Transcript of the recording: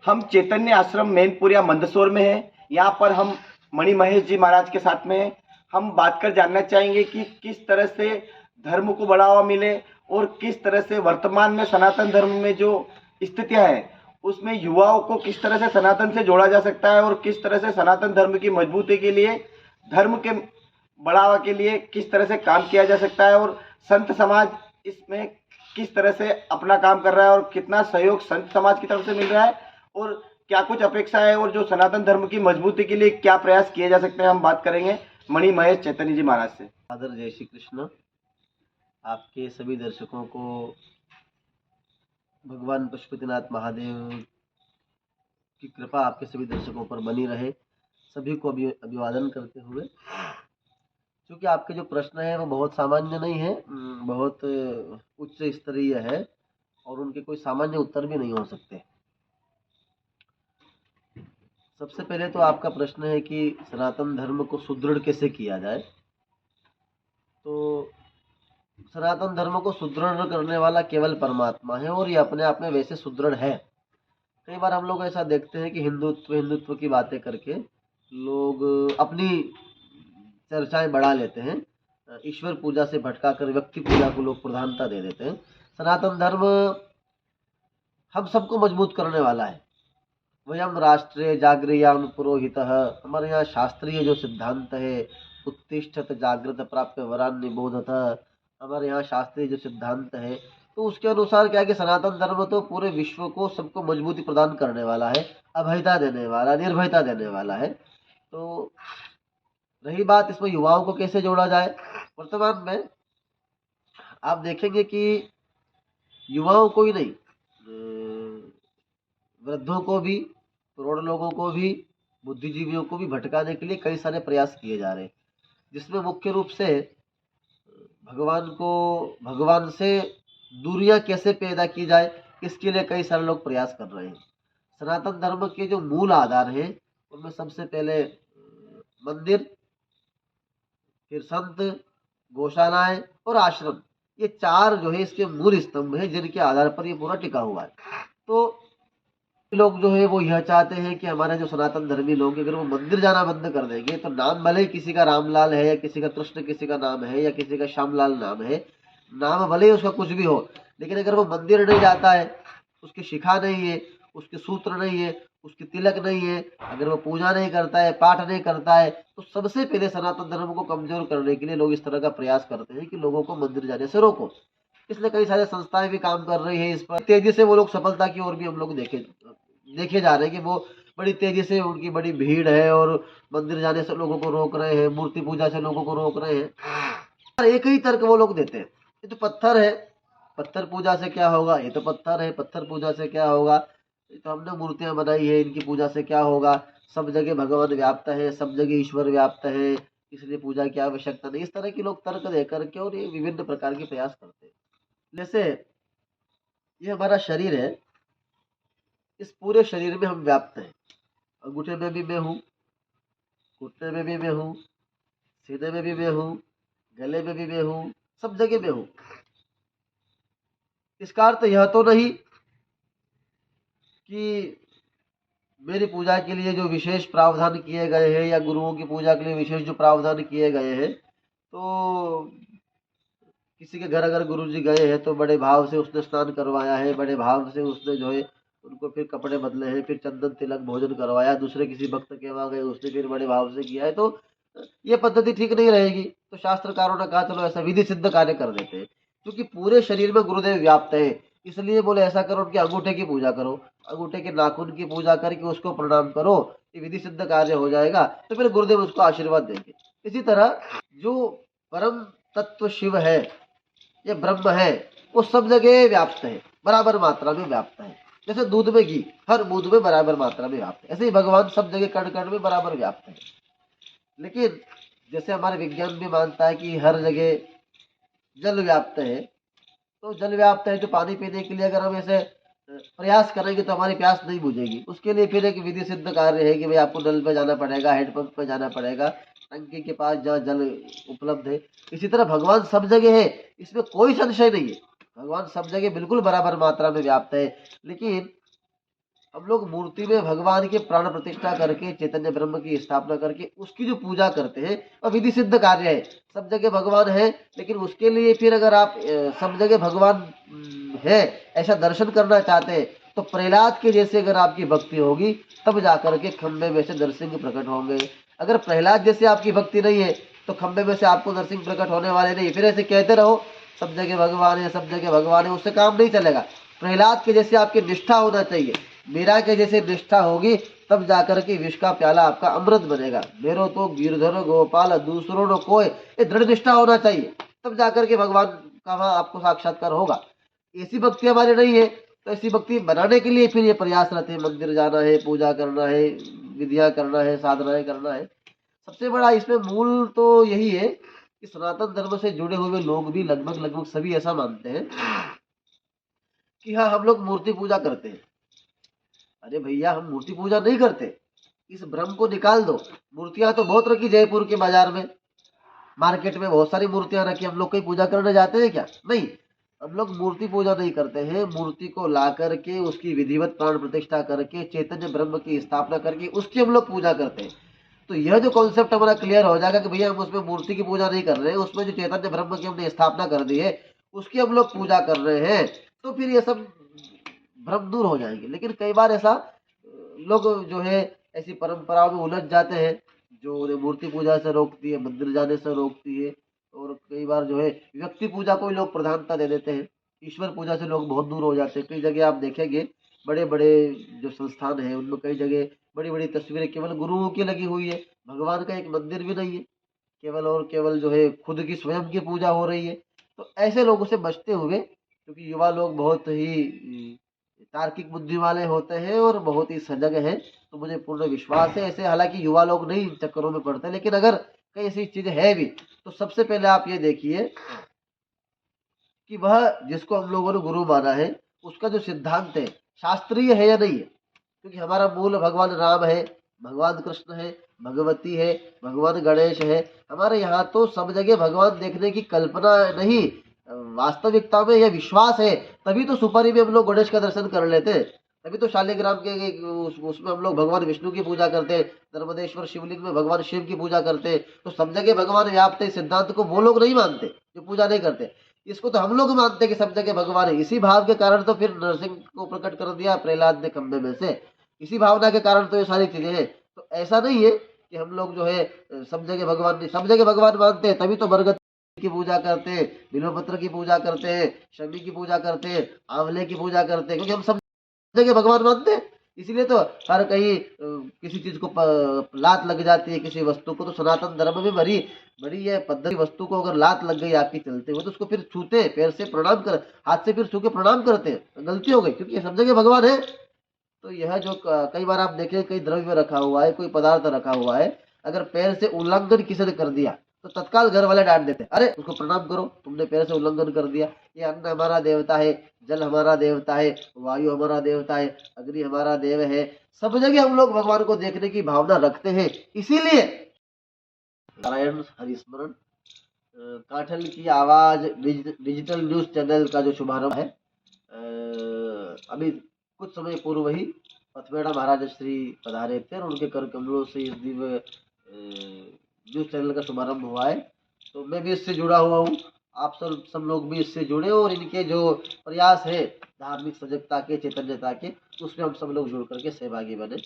हम चैतन्य आश्रम मैनपुरिया मंदसौर में हैं। यहाँ पर हम मणि महेश जी महाराज के साथ में हैं। हम बात कर जानना चाहेंगे कि किस तरह से धर्म को बढ़ावा मिले और किस तरह से वर्तमान में सनातन धर्म में जो स्थितियाँ हैं उसमें युवाओं को किस तरह से सनातन से जोड़ा जा सकता है और किस तरह से सनातन धर्म की मजबूती के लिए, धर्म के बढ़ावा के लिए किस तरह से काम किया जा सकता है और संत समाज इसमें किस तरह से अपना काम कर रहा है और कितना सहयोग संत समाज की तरफ से मिल रहा है और क्या कुछ अपेक्षा है और जो सनातन धर्म की मजबूती के लिए क्या प्रयास किए जा सकते हैं, हम बात करेंगे मणि महेश चैतन्य जी महाराज से। आदर जय श्री कृष्ण। आपके सभी दर्शकों को भगवान पशुपतिनाथ महादेव की कृपा आपके सभी दर्शकों पर बनी रहे। सभी को अभिवादन करते हुए, क्योंकि आपके जो प्रश्न है वो बहुत सामान्य नहीं है, बहुत उच्च स्तरीय है और उनके कोई सामान्य उत्तर भी नहीं हो सकते। सबसे पहले तो आपका प्रश्न है कि सनातन धर्म को सुदृढ़ कैसे किया जाए। तो सनातन धर्म को सुदृढ़ करने वाला केवल परमात्मा है और ये अपने आप में वैसे सुदृढ़ है। कई बार हम लोग ऐसा देखते हैं कि हिंदुत्व हिंदुत्व की बातें करके लोग अपनी चर्चाएं बढ़ा लेते हैं। ईश्वर पूजा से भटका कर व्यक्ति पूजा को लोग प्रधानता दे देते हैं। सनातन धर्म हम सबको मजबूत करने वाला है। वयम राष्ट्रे जागृयाम पुरोहितः, हमारे यहाँ शास्त्रीय जो सिद्धांत है, उत्तिष्ठत जागृत प्राप्य वरान निबोधत, हमारे यहाँ शास्त्रीय जो सिद्धांत है तो उसके अनुसार क्या है कि सनातन धर्म तो पूरे विश्व को सबको मजबूती प्रदान करने वाला है, अभयता देने वाला, निर्भयता देने वाला है। तो रही बात इसमें युवाओं को कैसे जोड़ा जाए, वर्तमान में आप देखेंगे कि युवाओं को ही नहीं, वृद्धों को भी, करोड़ लोगों को भी, बुद्धिजीवियों को भी भटकाने के लिए कई सारे प्रयास किए जा रहे हैं, जिसमें मुख्य रूप से भगवान से दूरियां कैसे पैदा की जाए, इसके लिए कई सारे लोग प्रयास कर रहे हैं। सनातन धर्म के जो मूल आधार हैं उनमें सबसे पहले मंदिर, फिर संत, गौशालाएं और आश्रम, ये चार जो है इसके मूल स्तंभ है जिनके आधार पर ये पूरा टिका हुआ है। तो लोग जो है वो यह चाहते हैं कि हमारे जो सनातन धर्मी लोग अगर वो मंदिर जाना बंद कर देंगे तो नाम भले ही किसी का रामलाल है या किसी का कृष्ण किसी का नाम है या किसी का श्यामलाल नाम है, नाम भले ही उसका कुछ भी हो, लेकिन अगर वो मंदिर नहीं जाता है, उसकी शिखा नहीं है, उसके सूत्र नहीं है, उसकी तिलक नहीं है, अगर वो पूजा नहीं करता है, पाठ नहीं करता है, तो सबसे पहले सनातन धर्म को कमजोर करने के लिए लोग इस तरह का प्रयास करते हैं कि लोगों को मंदिर जाने से रोको। इसलिए कई सारे संस्थाएं भी काम कर रही है इस पर। तेजी से वो लोग सफलता की ओर भी हम लोग देखे जा रहे हैं कि वो बड़ी तेजी से, उनकी बड़ी भीड़ है और मंदिर जाने से लोगों को रोक रहे हैं, मूर्ति पूजा से लोगों को रोक रहे हैं। एक ही तर्क वो लोग देते हैं, ये तो पत्थर है, पत्थर पूजा से क्या होगा, ये तो पत्थर है, पत्थर पूजा से क्या होगा, तो हमने मूर्तियां बनाई है, इनकी पूजा से क्या होगा, सब जगह भगवान व्याप्त है, सब जगह ईश्वर व्याप्त है, इसलिए पूजा की आवश्यकता नहीं। इस तरह के लोग तर्क दे करके और ये विभिन्न प्रकार के प्रयास करते हैं। जैसे ये हमारा शरीर है, इस पूरे शरीर में हम व्याप्त हैं। अंगूठे में भी मैं हूँ, घुटने में भी मैं हूँ, सीने में भी मैं हूँ, गले में भी मैं हूँ, सब जगह मैं हूँ। इसका अर्थ यह तो नहीं कि मेरी पूजा के लिए जो विशेष प्रावधान किए गए हैं या गुरुओं की पूजा के लिए विशेष जो प्रावधान किए गए हैं, तो किसी के घर अगर गुरु जी गए हैं तो बड़े भाव से उसने स्नान करवाया है, बड़े भाव से उसने जो है उनको फिर कपड़े बदले हैं, फिर चंदन तिलक भोजन करवाया, दूसरे किसी भक्त के वहाँ गए उसने फिर बड़े भाव से किया है, तो ये पद्धति ठीक नहीं रहेगी। तो शास्त्रकारों ने कहा चलो ऐसा विधि सिद्ध कार्य कर देते हैं, क्योंकि पूरे शरीर में गुरुदेव व्याप्त है, इसलिए बोले ऐसा करो उनके अंगूठे की पूजा करो, अंगूठे के नाखून की पूजा करके उसको प्रणाम करो, ये विधि सिद्ध कार्य हो जाएगा, तो फिर गुरुदेव उसको आशीर्वाद देंगे। इसी तरह जो परम तत्व शिव है, ये ब्रह्म है, वो सब जगह व्याप्त है, बराबर मात्रा में व्याप्त है। जैसे दूध में घी, हर बूंद में बराबर मात्रा में व्याप्त है, ऐसे ही भगवान सब जगह कण कण में बराबर व्याप्त है। लेकिन जैसे हमारे विज्ञान भी मानता है कि हर जगह जल व्याप्त है, तो जल व्याप्त है, तो पानी पीने के लिए अगर हम ऐसे प्रयास करेंगे तो हमारी प्यास नहीं बुझेगी। उसके लिए फिर एक विधि सिद्ध कार्य है कि भाई आपको नल पे जाना पड़ेगा, हैंडपंप पे जाना पड़ेगा, टंकी के पास जहाँ जल उपलब्ध है। इसी तरह भगवान सब जगह है, इसमें कोई संशय नहीं है, भगवान सब जगह बिल्कुल बराबर मात्रा में व्याप्त है। लेकिन हम लोग मूर्ति में भगवान के प्राण प्रतिष्ठा करके चैतन्य ब्रह्म की स्थापना करके उसकी जो पूजा करते हैं वह विधि सिद्ध कार्य है। सब जगह भगवान है, लेकिन उसके लिए फिर अगर आप सब जगह भगवान है ऐसा दर्शन करना चाहते हैं तो प्रहलाद के जैसे अगर आपकी भक्ति होगी तब जाकर के खंबे में से नरसिंह प्रकट होंगे। अगर प्रहलाद जैसे आपकी भक्ति नहीं है तो खंबे में से आपको नरसिंह प्रकट होने वाले नहीं। फिर ऐसे कहते रहो सब जगह भगवान है, सब जगह भगवान है, उससे काम नहीं चलेगा। प्रहलाद के जैसे आपकी निष्ठा होना चाहिए, मीरा के जैसे निष्ठा होगी तब जाकर के विष का प्याला आपका अमृत बनेगा। मेरो तो गिरधर गोपाल दूसरों न कोई, ये दृढ़ निष्ठा होना चाहिए, तब जाकर के भगवान का वहां आपको साक्षात्कार होगा। ऐसी भक्ति हमारी नहीं है तो ऐसी भक्ति बनाने के लिए फिर ये प्रयासरत है, मंदिर जाना है, पूजा करना है, विधियां करना है, साधनाएं करना है। सबसे बड़ा इसमें मूल तो यही है कि सनातन धर्म से जुड़े हुए लोग भी लगभग लगभग सभी ऐसा मानते हैं कि हाँ हम लोग मूर्ति पूजा करते हैं। अरे भैया, हम मूर्ति पूजा नहीं करते, इस भ्रम को निकाल दो। मूर्तियां तो बहुत रखी जयपुर के बाजार में, मार्केट में बहुत सारी मूर्तियां रखी, हम लोग कहीं पूजा करने जाते हैं क्या? नहीं, हम लोग मूर्ति पूजा नहीं करते हैं। मूर्ति को ला करके उसकी विधिवत प्राण प्रतिष्ठा करके चैतन्य ब्रह्म की स्थापना करके उसकी हम लोग पूजा करते हैं। तो यह जो कॉन्सेप्ट हमारा क्लियर हो जाएगा कि भैया हम उसमें मूर्ति की पूजा नहीं कर रहे हैं, उसमें जो चैतन्य ब्रह्म की हमने स्थापना कर दी है उसकी हम लोग पूजा कर रहे हैं, तो फिर ये सब भ्रम दूर हो जाएंगे। लेकिन कई बार ऐसा लोग जो है ऐसी परंपराओं में उलझ जाते हैं जो उन्हें मूर्ति पूजा से रोकती है, मंदिर जाने से रोकती है। और कई बार जो है व्यक्ति पूजा को ही लोग प्रधानता दे देते हैं, ईश्वर पूजा से लोग बहुत दूर हो जाते हैं। कई जगह आप देखेंगे बड़े बड़े जो संस्थान है उनमें कई जगह बड़ी बड़ी तस्वीरें केवल गुरुओं की लगी हुई है, भगवान का एक मंदिर भी नहीं है, केवल और केवल जो है खुद की स्वयं की पूजा हो रही है। तो ऐसे लोगों से बचते हुए, क्योंकि युवा लोग बहुत ही तार्किक बुद्धि वाले होते हैं और बहुत ही सजग हैं, तो मुझे पूर्ण विश्वास है ऐसे, हालांकि युवा लोग नहीं इन चक्करों में पड़ते, लेकिन अगर कई ऐसी चीजें है भी तो सबसे पहले आप ये देखिए कि वह जिसको हम लोगों ने गुरु माना है उसका जो सिद्धांत है शास्त्रीय है या नहीं है। क्योंकि हमारा मूल भगवान राम है, भगवान कृष्ण है, भगवती है, भगवान गणेश है। हमारे यहाँ तो सब जगह भगवान देखने की कल्पना नहीं, वास्तविकता में यह विश्वास है, तभी तो सुपारी में हम लोग गणेश का दर्शन कर लेते हैं, तभी तो शालिग्राम के उसमें हम लोग भगवान विष्णु की पूजा करते हैं, नर्मदेश्वर शिवलिंग में भगवान शिव की पूजा करते हैं। तो सब जगह भगवान व्याप्त है, इस सिद्धांत को वो लोग नहीं मानते जो पूजा नहीं करते, इसको तो हम लोग मानते हैं कि सब जगह भगवान है। इसी भाव के कारण तो फिर नरसिंह को प्रकट कर दिया प्रहलाद ने खंबे में से, इसी भावना के कारण तो ये सारी चीजें हैं। तो ऐसा नहीं है कि हम लोग जो है सब जगह भगवान नहीं, सब जगह भगवान मानते हैं, तभी तो बरगद की पूजा करते हैं, बिल्वपत्र की पूजा करते हैं, शमी की पूजा करते हैं, आंवले की पूजा करते हैं, क्योंकि हम सब जगह भगवान मानते हैं। इसीलिए तो हर कहीं किसी चीज को लात लग जाती है, किसी वस्तु को, तो सनातन धर्म में बड़ी बड़ी है पद्धति, वस्तु को अगर लात लग गई आपकी चलते हुए तो उसको फिर छूते, पैर से प्रणाम कर, हाथ से फिर छू के प्रणाम करते हैं, गलती हो गई क्योंकि सब जगह भगवान है। तो यह जो कई बार आप देखें कई द्रव्य रखा हुआ है, कोई पदार्थ रखा हुआ है, अगर पैर से उल्लंघन किसी ने कर दिया तो तत्काल घर वाले डांट देते हैं, अरे उसको प्रणाम करो, तुमने पैर से उल्लंघन कर दिया। ये अन्न हमारा देवता है, जल हमारा देवता है, वायु हमारा देवता है, अग्नि हमारा देव है। सब जगह हम लोग भगवान को देखने की भावना रखते हैं। इसीलिए नारायण हरिस्मरण काठल की आवाज डिजिटल न्यूज चैनल का जो शुभारंभ है, अभी कुछ समय पूर्व ही पथमेड़ा महाराज श्री पधारे थे और उनके कर कमलों से इस दिव्य न्यूज चैनल का शुभारंभ हुआ है। तो मैं भी इससे जुड़ा हुआ हूँ, आप सब लोग भी इससे जुड़े और इनके जो प्रयास है धार्मिक सजगता के, चैतन्यता के, उसमें हम सब लोग जुड़ करके सहभागी बने।